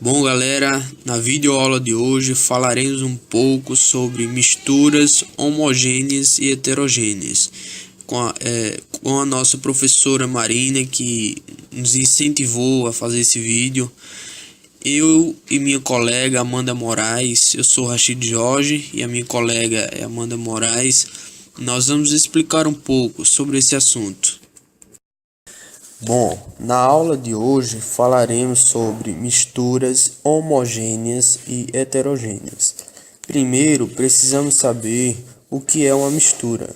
Bom, galera, na videoaula de hoje falaremos um pouco sobre misturas homogêneas e heterogêneas com a nossa professora Marina, que nos incentivou a fazer esse vídeo. Eu e minha colega Amanda Moraes, eu sou Rachid Jorge e a minha colega é Amanda Moraes. Nós vamos explicar um pouco sobre esse assunto. Bom, na aula de hoje falaremos sobre misturas homogêneas e heterogêneas. Primeiro, precisamos saber o que é uma mistura.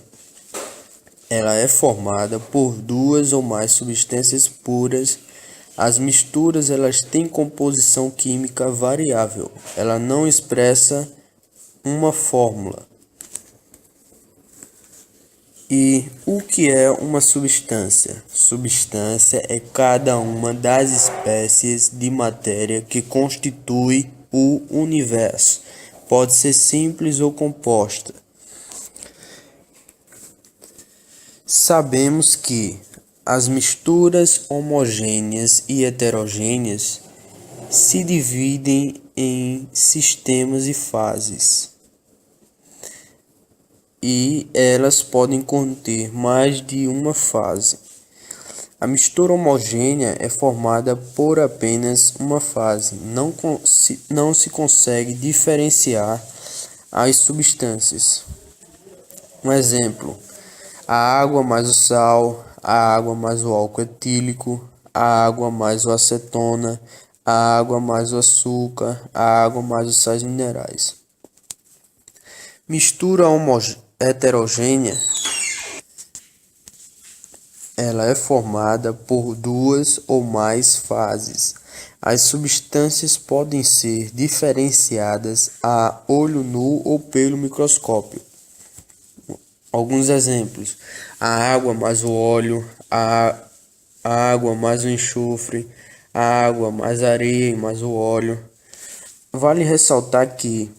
Ela é formada por duas ou mais substâncias puras. As misturas elas têm composição química variável. Ela não expressa uma fórmula. E o que é uma substância? Substância é cada uma das espécies de matéria que constitui o universo. Pode ser simples ou composta. Sabemos que as misturas homogêneas e heterogêneas se dividem em sistemas e fases. E elas podem conter mais de uma fase. A mistura homogênea é formada por apenas uma fase. Não se consegue diferenciar as substâncias. Um exemplo: a água mais o sal, a água mais o álcool etílico, a água mais o acetona, a água mais o açúcar, a água mais os sais minerais. Mistura heterogênea, ela é formada por duas ou mais fases. As substâncias podem ser diferenciadas a olho nu ou pelo microscópio. Alguns exemplos: a água mais o óleo, a água mais o enxofre, a água mais a areia e mais o óleo. Vale ressaltar que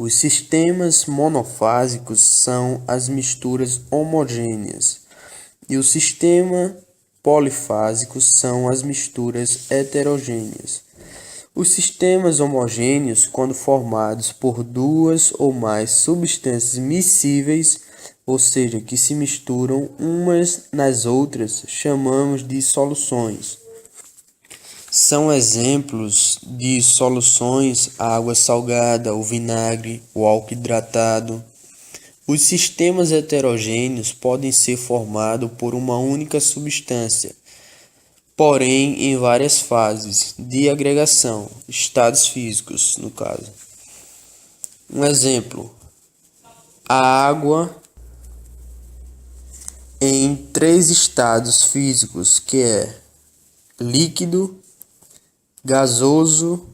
os sistemas monofásicos são as misturas homogêneas e o sistema polifásico são as misturas heterogêneas. Os sistemas homogêneos, quando formados por duas ou mais substâncias miscíveis, ou seja, que se misturam umas nas outras, chamamos de soluções. São exemplos de soluções a água salgada, o vinagre, o álcool hidratado. Os sistemas heterogêneos podem ser formados por uma única substância, porém em várias fases de agregação, estados físicos, no caso. Um exemplo: a água em 3 estados físicos, que é líquido, gasoso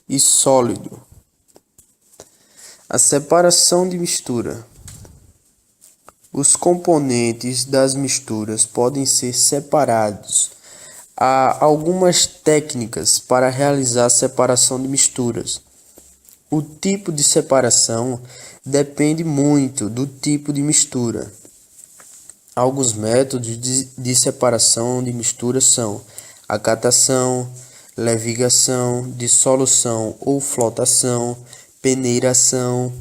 e sólido. A separação de mistura. Os componentes das misturas podem ser separados. Há algumas técnicas para realizar a separação de misturas. O tipo de separação depende muito do tipo de mistura. Alguns métodos de separação de mistura são acatação, levigação, dissolução ou flotação, peneiração,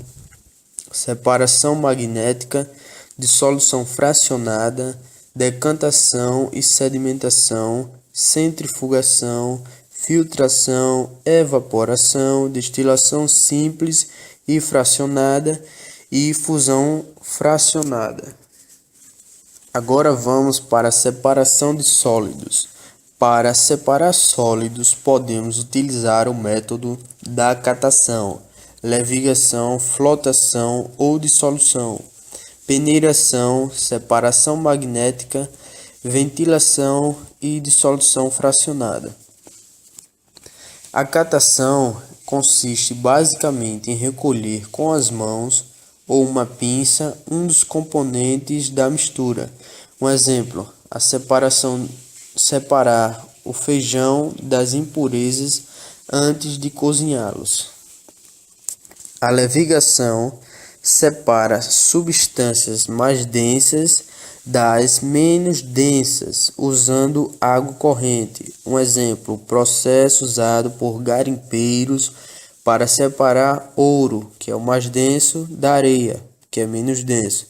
separação magnética, dissolução fracionada, decantação e sedimentação, centrifugação, filtração, evaporação, destilação simples e fracionada e fusão fracionada. Agora vamos para a separação de sólidos. Para separar sólidos, podemos utilizar o método da acatação, levigação, flotação ou dissolução, peneiração, separação magnética, ventilação e dissolução fracionada. A acatação consiste basicamente em recolher com as mãos ou uma pinça um dos componentes da mistura. Um exemplo: separar o feijão das impurezas antes de cozinhá-los. A levigação separa substâncias mais densas das menos densas, usando água corrente. Um exemplo, o processo usado por garimpeiros para separar ouro, que é o mais denso, da areia, que é menos denso.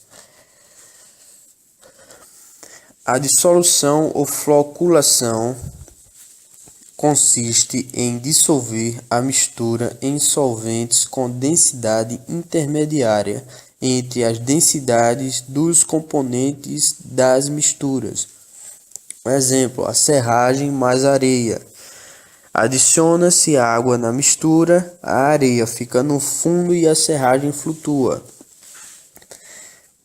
A dissolução ou floculação consiste em dissolver a mistura em solventes com densidade intermediária entre as densidades dos componentes das misturas. Exemplo, a serragem mais areia. Adiciona-se água na mistura, a areia fica no fundo e a serragem flutua.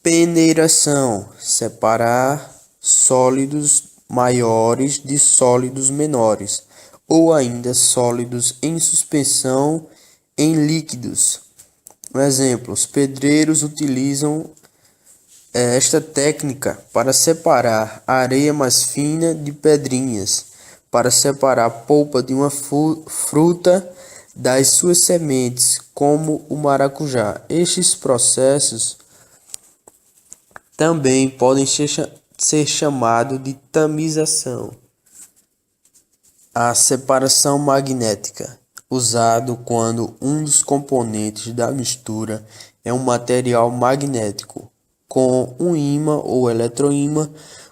Peneiração, separar sólidos maiores de sólidos menores, ou ainda sólidos em suspensão em líquidos. Um exemplo, os pedreiros utilizam esta técnica para separar a areia mais fina de pedrinhas, para separar a polpa de uma fruta das suas sementes, como o maracujá. Estes processos também podem ser chamados de tamização. A separação magnética, usado quando um dos componentes da mistura é um material magnético. Com um ímã ou eletroímã,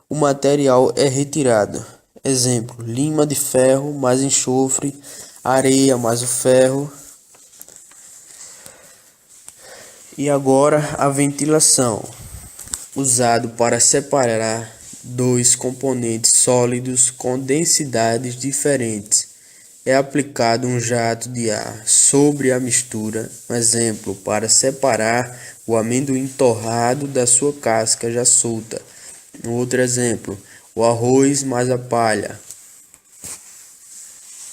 o material é retirado. Exemplo, lima de ferro mais enxofre, areia mais o ferro. E agora a ventilação, usado para separar dois componentes sólidos com densidades diferentes. É aplicado um jato de ar sobre a mistura, um exemplo, para separar o amendoim torrado da sua casca já solta. Outro exemplo, o arroz mais a palha.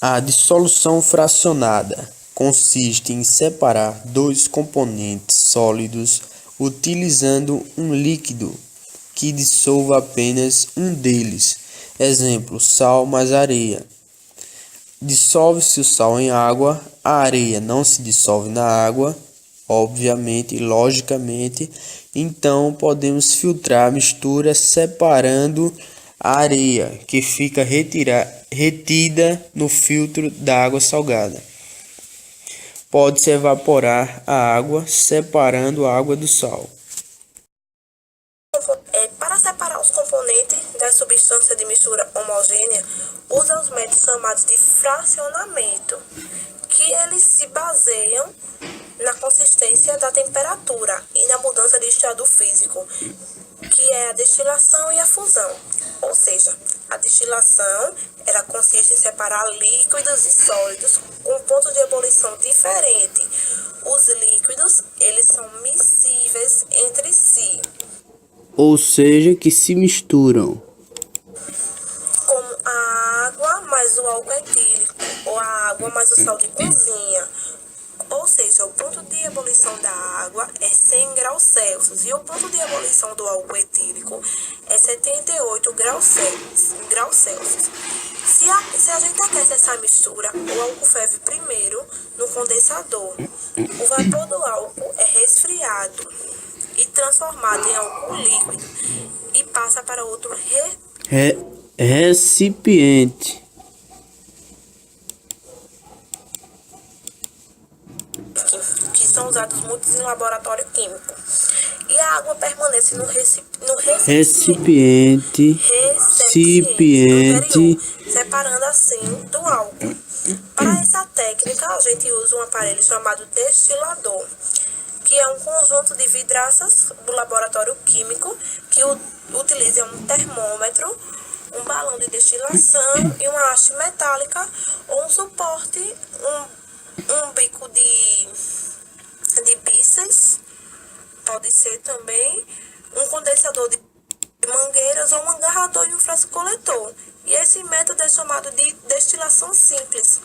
A dissolução fracionada consiste em separar dois componentes sólidos utilizando um líquido que dissolva apenas um deles. Exemplo, sal mais areia. Dissolve-se o sal em água, a areia não se dissolve na água, obviamente e logicamente, então podemos filtrar a mistura separando a areia, que fica retida no filtro da água salgada. Pode-se evaporar a água, separando a água do sal. Para separar os componentes da substância de mistura homogênea, usa os métodos chamados de fracionamento, que eles se baseiam na consistência da temperatura e na mudança de estado físico, que é a destilação e a fusão. Ou seja, a destilação ela consiste em separar líquidos e sólidos com ponto de ebulição diferente. Os líquidos eles são miscíveis entre si, Ou seja, que se misturam. como a água mais o álcool etílico, ou a água mais o sal de cozinha. Ou seja, o ponto de ebulição da água é 100 graus Celsius e o ponto de ebulição do álcool etílico é 78 graus Celsius. Se a gente aquece essa mistura, o álcool ferve primeiro no condensador. O vapor do álcool é resfriado e transformado em álcool líquido e passa para outro Recipiente. que são usados muitos em laboratório químico. E a água permanece no recipiente superior, separando assim do álcool. Para essa técnica, a gente usa um aparelho chamado destilador, que é um conjunto de vidraças do laboratório químico que utiliza um termômetro, um balão de destilação e uma haste metálica ou um suporte, um bico de bíceps, pode ser também um condensador de mangueiras ou um agarrador e um frasco coletor. E esse método é chamado de destilação simples.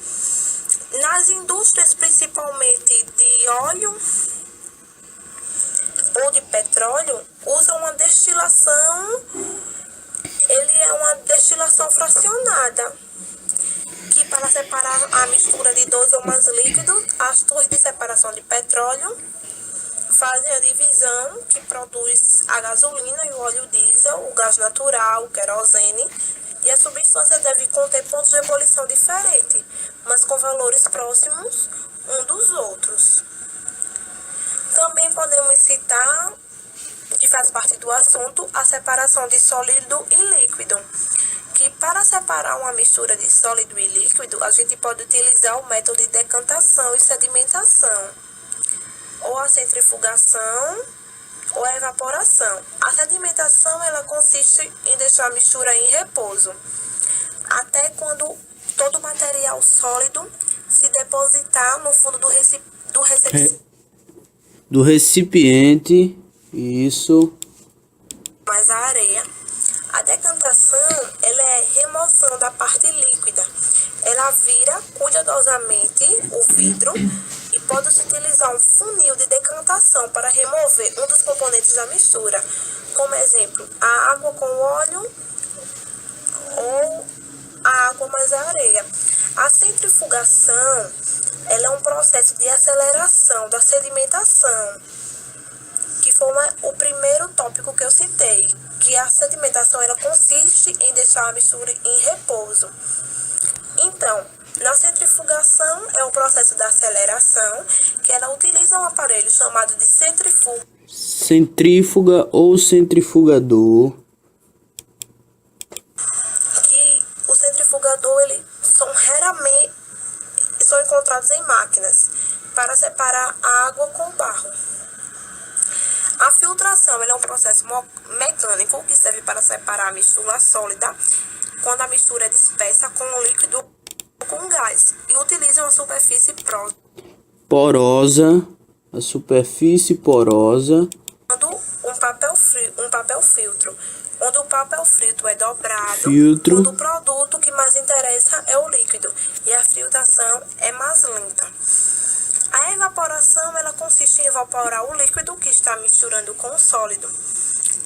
Nas indústrias, principalmente de óleo ou de petróleo, usam uma destilação, ele é uma destilação fracionada, que para separar a mistura de dois ou mais líquidos, as torres de separação de petróleo fazem a divisão que produz a gasolina e o óleo diesel, o gás natural, o querosene, e a substância deve conter pontos de ebulição diferentes, mas com valores próximos um dos outros. Também podemos citar, que faz parte do assunto, a separação de sólido e líquido, que para separar uma mistura de sólido e líquido, a gente pode utilizar o método de decantação e sedimentação, ou a centrifugação, ou a evaporação. A sedimentação ela consiste em deixar a mistura em repouso, até quando todo o material sólido se depositar no fundo do recipiente, isso. Mais a areia. A decantação ela é remoção da parte líquida. Ela vira cuidadosamente o vidro e pode-se utilizar um funil de decantação para remover um dos componentes da mistura, como exemplo, a água com óleo ou a água mais a areia. A centrifugação ela é um processo de aceleração da sedimentação, que foi o primeiro tópico que eu citei, que a sedimentação ela consiste em deixar a mistura em repouso. Então, na centrifugação é o processo da aceleração, que ela utiliza um aparelho chamado de centrífuga ou centrifugador. Que o centrifugador eles são encontrados em máquinas para separar a água com o barro. A filtração é um processo mecânico que serve para separar a mistura sólida quando a mistura é dispersa com um líquido ou com gás e utiliza uma superfície porosa, a superfície porosa, um papel filtro, onde o papel filtro é dobrado, quando o produto que mais interessa é o líquido e a filtração é mais lenta. A evaporação ela consiste em evaporar o líquido que está misturando com o sólido.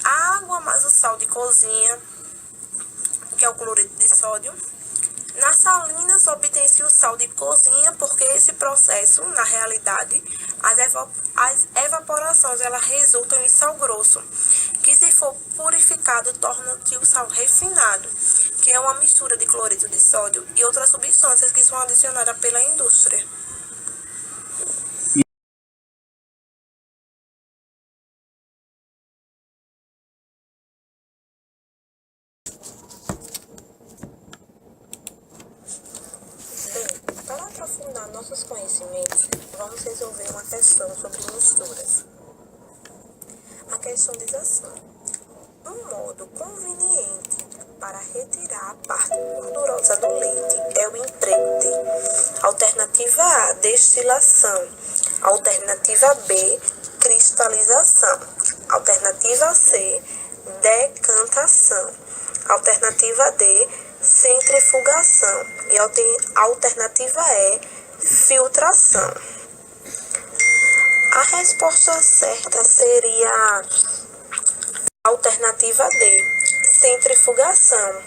A água mais o sal de cozinha, que é o cloreto de sódio. Nas salinas obtém-se o sal de cozinha, porque esse processo, na realidade, as evaporações elas resultam em sal grosso, que se for purificado torna-se o sal refinado, que é uma mistura de cloreto de sódio e outras substâncias que são adicionadas pela indústria. Para aprofundar nossos conhecimentos, vamos resolver uma questão sobre misturas. A questão diz assim: um modo conveniente para retirar a parte gordurosa do leite é o emprego de alternativa A, destilação, alternativa B, cristalização, alternativa C, decantação, alternativa D, centrifugação e a alternativa E, filtração. A resposta certa seria a alternativa D, centrifugação.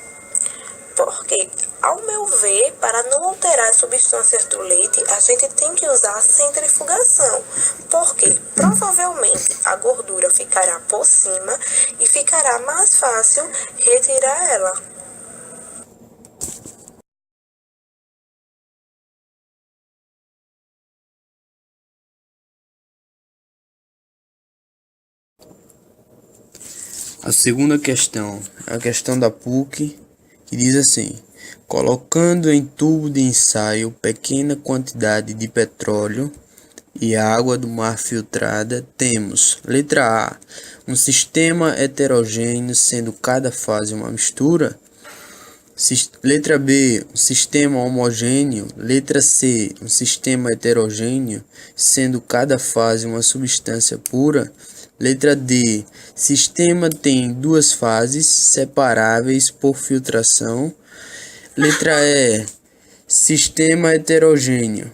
Porque, ao meu ver, para não alterar as substâncias do leite, a gente tem que usar a centrifugação. Porque provavelmente a gordura ficará por cima e ficará mais fácil retirar ela. A segunda questão é a questão da PUC, que diz assim: colocando em tubo de ensaio pequena quantidade de petróleo e água do mar filtrada, temos, letra A, um sistema heterogêneo, sendo cada fase uma mistura. Letra B, um sistema homogêneo. Letra C, um sistema heterogêneo, sendo cada fase uma substância pura. Letra D, sistema tem duas fases separáveis por filtração. Letra E, sistema heterogêneo,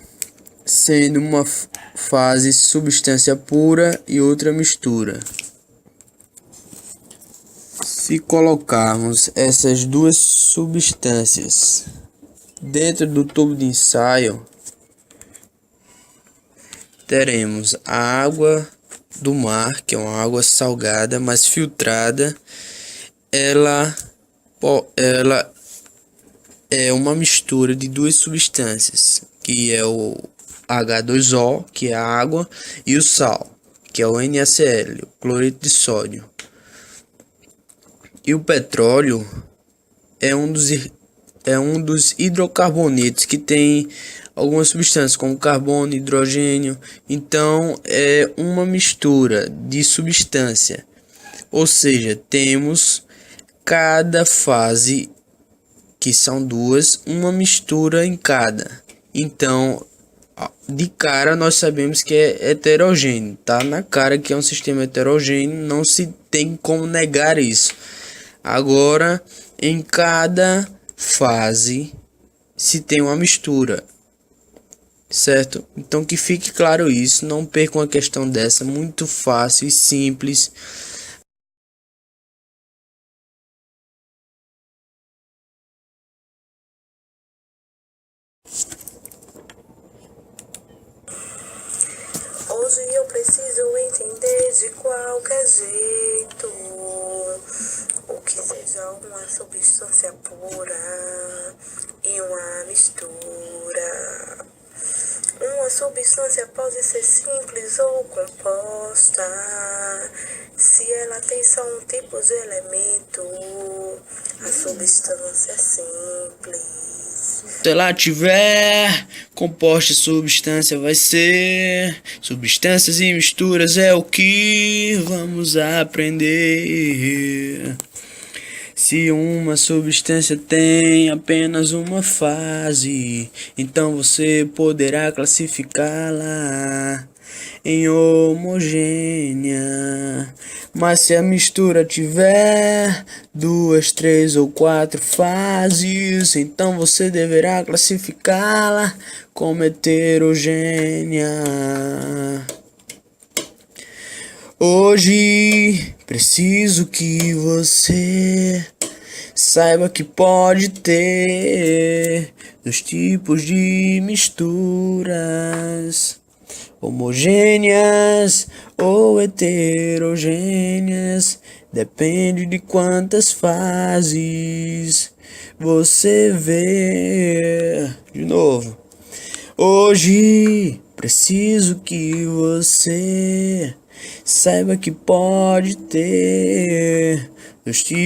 sendo uma fase substância pura e outra mistura. Se colocarmos essas duas substâncias dentro do tubo de ensaio, teremos a água do mar, que é uma água salgada, mas filtrada, ela é uma mistura de duas substâncias, que é o H2O, que é a água, e o sal, que é o NaCl, o cloreto de sódio. E o petróleo é um dos hidrocarbonetos que tem algumas substâncias como carbono, hidrogênio. Então é uma mistura de substância, ou seja, temos cada fase, que são duas, uma mistura em cada. Então de cara nós sabemos que é heterogêneo, tá na cara que é um sistema heterogêneo, não se tem como negar isso. Agora, em cada fase se tem uma mistura, certo? Então que fique claro isso, não percam a questão dessa, muito fácil e simples. Hoje eu preciso entender de qualquer jeito o que seja uma substância pura e uma mistura. Uma substância pode ser simples ou composta. Se ela tem só um tipo de elemento, a substância é simples. Se ela tiver composta de substância, vai ser substâncias e misturas, é o que vamos aprender. Se uma substância tem apenas uma fase, então você poderá classificá-la em homogênea. Mas se a mistura tiver duas, três ou quatro fases, então você deverá classificá-la como heterogênea. Hoje preciso que você saiba que pode ter dois tipos de misturas, homogêneas ou heterogêneas, depende de quantas fases você vê. De novo. Hoje preciso que você saiba que pode ter dois tipos